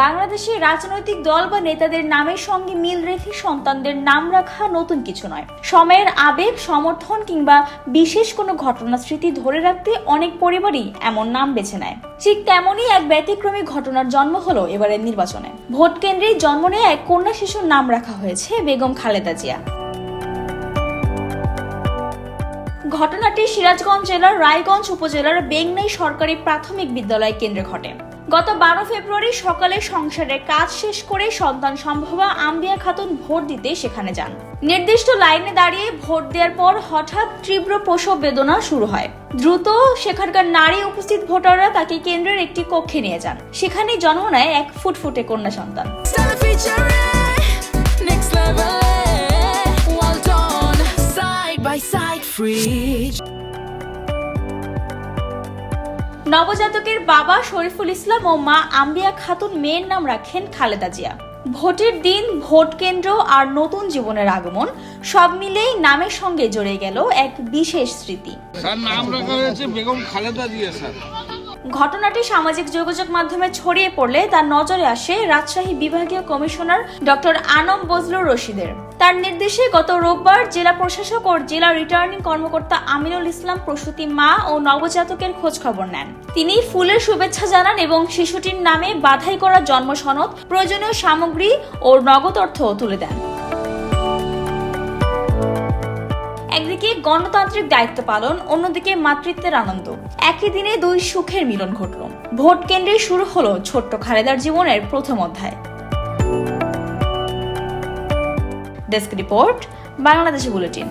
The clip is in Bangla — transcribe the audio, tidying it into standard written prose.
বাংলাদেশের রাজনৈতিক দল বা নেতাদের নামের সঙ্গে মিল রেখে সন্তানদের নাম রাখা নতুন কিছু নয়। সময়ের আবেগ, সমর্থন কিংবা বিশেষ কোনো ঘটনা স্মৃতি ধরে রাখতে অনেক পরিবারই এমন নাম বেছে নেয়। ঠিক তেমনই এক ব্যতিক্রমী ঘটনার জন্ম হলো এবারের নির্বাচনে। ভোট কেন্দ্রে জন্ম নেয়া এক কন্যা শিশুর নাম রাখা হয়েছে বেগম খালেদা জিয়া। ঘটনাটি সিরাজগঞ্জ জেলার রায়গঞ্জ উপজেলার বেংনাই সরকারি প্রাথমিক বিদ্যালয় কেন্দ্রে ঘটে। গত 12 ফেব্রুয়ারি সকালে সংসারের কাজ শেষ করে সন্তান সম্ভবা আম্বিয়া খাতুন ভোট দিতে সেখানে যান। নির্দিষ্ট লাইনে দাঁড়িয়ে ভোট দেওয়ার পর হঠাৎ তীব্র প্রসব বেদনা শুরু হয়। দ্রুত সেখানকার নারী উপস্থিত ভোটাররা তাকে কেন্দ্রের একটি কক্ষে নিয়ে যান। সেখানেই জন্ম নেয় এক ফুটফুটে কন্যা সন্তান। নবজাতকের বাবা শরীফুল ইসলাম ও মা আম্বিয়া খাতুন মেয়ের নাম রাখেন খালেদা জিয়া। ভোটের দিন, ভোট কেন্দ্র আর নতুন জীবনের আগমন সব মিলেই নামের সঙ্গে জড়ে গেল এক বিশেষ স্মৃতি। নাম রাখা হয়েছে বেগম খালেদা জিয়া স্যার। ঘটনাটি সামাজিক যোগাযোগ মাধ্যমে ছড়িয়ে পড়লে তার নজরে আসে রাজশাহী বিভাগীয় কমিশনার ডক্টর আনম বজলুর রশিদের। তার নির্দেশে গত রোববার জেলা প্রশাসক ও জেলা রিটার্নিং কর্মকর্তা আমিনুল ইসলাম প্রসূতি মা ও নবজাতকের খোঁজ খবর নেন। তিনি ফুলের শুভেচ্ছা জানান এবং শিশুটির নামে বাধাই করা জন্ম সনদ, প্রয়োজনীয় সামগ্রী ও নগদ অর্থ তুলে দেন। একদিকে গণতান্ত্রিক দায়িত্ব পালন, অন্যদিকে মাতৃত্বের আনন্দ। একই দিনে দুই সুখের মিলন ঘটল। ভোট কেন্দ্রে শুরু হলো ছোট্ট খালেদার জীবনের প্রথম অধ্যায়। Desk report, Bangladesh bulletin.